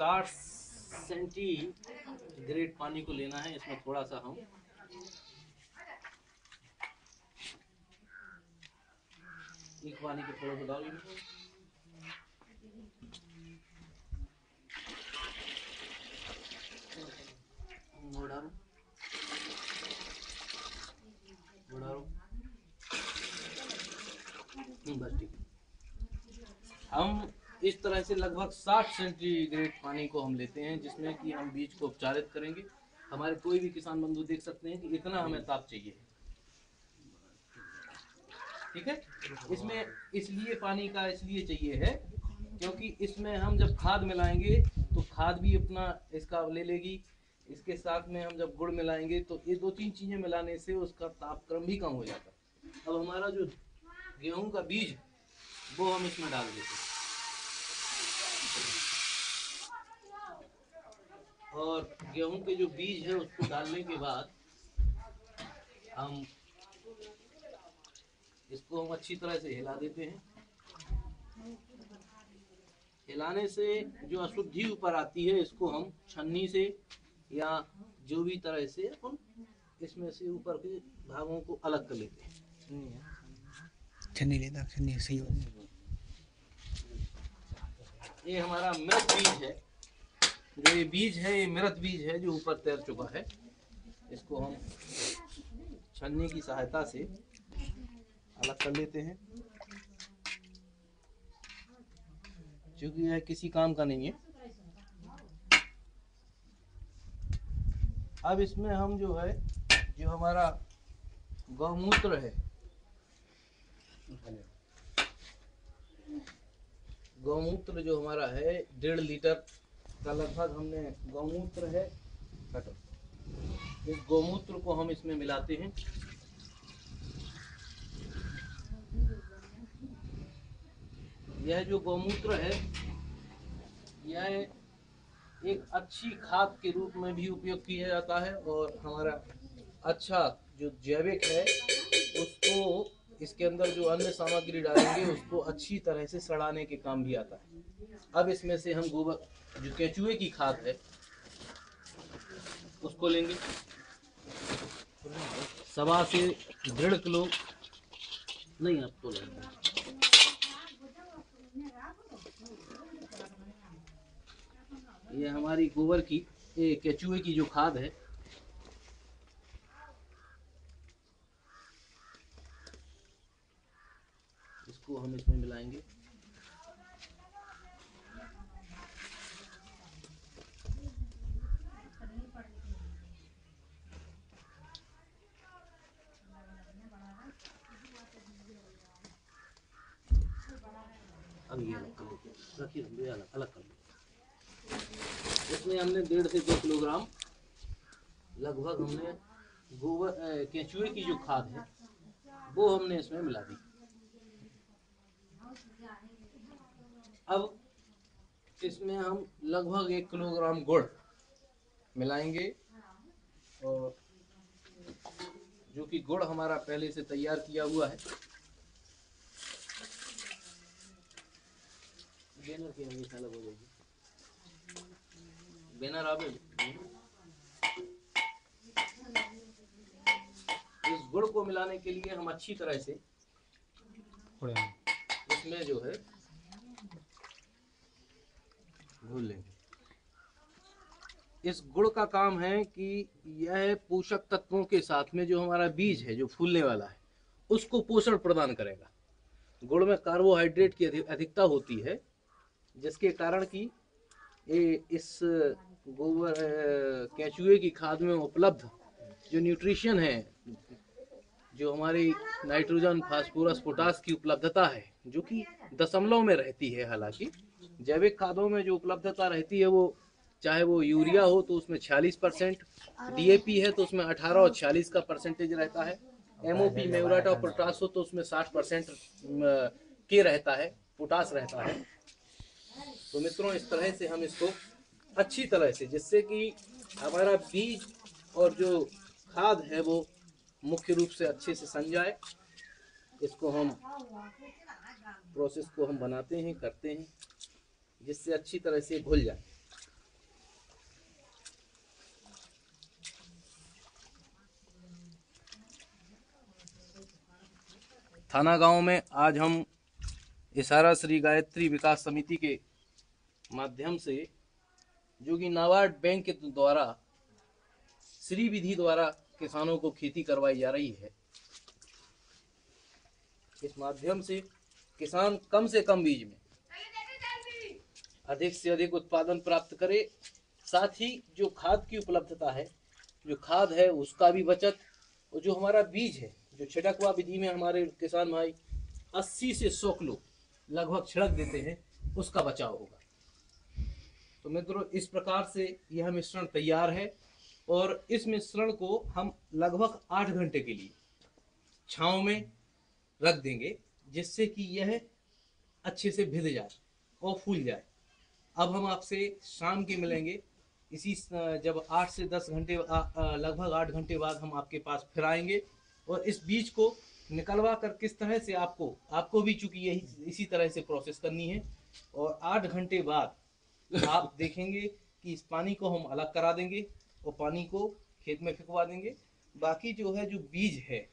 60 centigrade पानी को लेना है। इसमें थोड़ा सा हम एक पानी को थोड़ा सा डाल बस ठीक। हम इस तरह से लगभग 60 सेंटीग्रेड पानी को हम लेते हैं, जिसमें कि हम बीज को उपचारित करेंगे। हमारे कोई भी किसान बंधु देख सकते हैं कि इतना हमें ताप चाहिए, ठीक है। इसमें इसलिए पानी का इसलिए चाहिए है क्योंकि इसमें हम जब खाद मिलाएंगे तो खाद भी अपना इसका ले लेगी। इसके साथ में हम जब गुड़ मिलाएंगे तो ये 2-3 चीजें मिलाने से उसका तापक्रम भी कम हो जाता है। अब हमारा जो गेहूं का बीज वो हम इसमें डाल देते हैं, और गेहूं के जो बीज है उसको डालने के बाद हम इसको हम अच्छी तरह से हिला देते हैं। हिलाने से जो अशुद्धि ऊपर आती है इसको हम छन्नी से या जो भी तरह से अपन इसमें से ऊपर के भागों को अलग कर लेते हैं। छन्नी लेता, छन्नी सही हो। ये हमारा मृत बीज है। जो ये बीज है ये मृत बीज है जो ऊपर तैर चुका है। इसको हम छन्नी की सहायता से अलग कर लेते हैं, क्योंकि यह किसी काम का नहीं है। अब इसमें हम जो है, जो हमारा गौमूत्र है, गौमूत्र जो हमारा है 1.5 लीटर का लगभग हमने गौमूत्र है। इस गौमूत्र को हम इसमें मिलाते हैं। यह जो गौमूत्र है यह एक अच्छी खाद के रूप में भी उपयोग किया जाता है, और हमारा अच्छा जो जैविक है उसको इसके अंदर जो अन्य सामग्री डालेंगे उसको अच्छी तरह से सड़ाने के काम भी आता है। अब इसमें से हम गोबर जो केचुए की खाद है उसको लेंगे। 1.25 से 1.5 किलो नहीं, आप तो लेंगे। ये हमारी गोबर की, ये केचुए की जो खाद है, इसको हम इसमें मिलाएंगे। अब ये रखिए, अलग कर लो। इसमें हमने 1.5 से 2 किलोग्राम लगभग हमने गोबर केचुए की जो खाद है वो हमने इसमें मिला दी। अब इसमें हम लगभग 1 किलोग्राम गुड़ मिलाएंगे, और जो कि गुड़ हमारा पहले से तैयार किया हुआ है। बैनर की हमेशा अलग हो जाएगी, बैनर आप इस गुड़ को मिलाने के लिए हम अच्छी तरह से इसमें जो है घोल लेंगे। इस गुड़ का काम है कि यह पोषक तत्वों के साथ में जो हमारा बीज है जो फूलने वाला है उसको पोषण प्रदान करेगा। गुड़ में कार्बोहाइड्रेट की अधिकता होती है, जिसके कारण कि इस गोबर केचुए की खाद में उपलब्ध जो न्यूट्रिशन है, जो हमारी नाइट्रोजन, फास्फोरस, पोटास की उपलब्धता है, जो कि दशमलव में रहती है। हालांकि जैविक खादों में जो उपलब्धता रहती है वो चाहे वो यूरिया हो तो उसमें 46%, डीएपी है तो उसमें 18 और 46 का परसेंटेज रहता है, एमओपी म्यूरेट और पोटास हो तो उसमें 60% के रहता है, पोटास रहता है। तो मित्रों, इस तरह से हम इसको अच्छी तरह से, जिससे कि हमारा बीज और जो खाद है वो मुख्य रूप से अच्छे से सन जाए, इसको हम प्रोसेस को हम बनाते हैं, करते हैं, जिससे अच्छी तरह से घुल जाए। थाना गांव में आज हम इशारा श्री गायत्री विकास समिति के माध्यम से, जो कि नाबार्ड बैंक के द्वारा श्री विधि द्वारा किसानों को खेती करवाई जा रही है, इस माध्यम से किसान कम से कम बीज में अधिक से अधिक उत्पादन प्राप्त करे। साथ ही जो खाद की उपलब्धता है, जो खाद है उसका भी बचत, और जो हमारा बीज है, जो छिड़कवा विधि में हमारे किसान भाई 80 से 100 किलो लगभग छिड़क देते हैं, उसका बचाव होगा। तो मित्रों, इस प्रकार से यह मिश्रण तैयार है और इस मिश्रण को हम लगभग 8 घंटे के लिए छांव में रख देंगे, जिससे कि यह अच्छे से भिद जाए और फूल जाए। अब हम आपसे शाम के मिलेंगे, इसी जब 8 से 10 घंटे लगभग 8 घंटे बाद हम आपके पास फिर आएंगे और इस बीज को निकलवा कर किस तरह से आपको भी चूंकि यही इसी तरह से प्रोसेस करनी है, और 8 घंटे बाद आप देखेंगे कि इस पानी को हम अलग करा देंगे और पानी को खेत में फेंकवा देंगे। बाकी जो है, जो बीज है,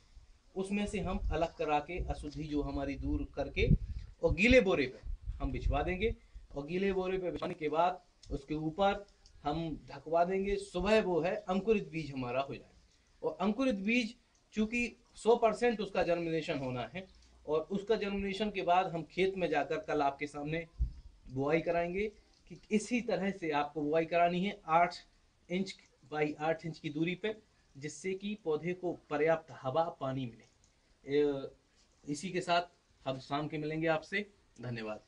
उसमें से हम अलग करा के अशुद्धि जो हमारी दूर करके और गीले बोरे पे हम बिछवा देंगे, और गीले बोरे पे बिछवाने के बाद उसके ऊपर हम ढकवा देंगे। सुबह वो है अंकुरित बीज हमारा हो जाए, और अंकुरित बीज चूंकि 100% उसका जर्मिनेशन होना है, और उसका जर्मिनेशन के बाद हम खेत में जाकर कल आपके सामने बुआई कराएंगे कि इसी तरह से आपको बुआई करानी है 8 इंच बाई 8 इंच की दूरी पे, जिससे कि पौधे को पर्याप्त हवा पानी मिले। इसी के साथ हम शाम के मिलेंगे आपसे। धन्यवाद।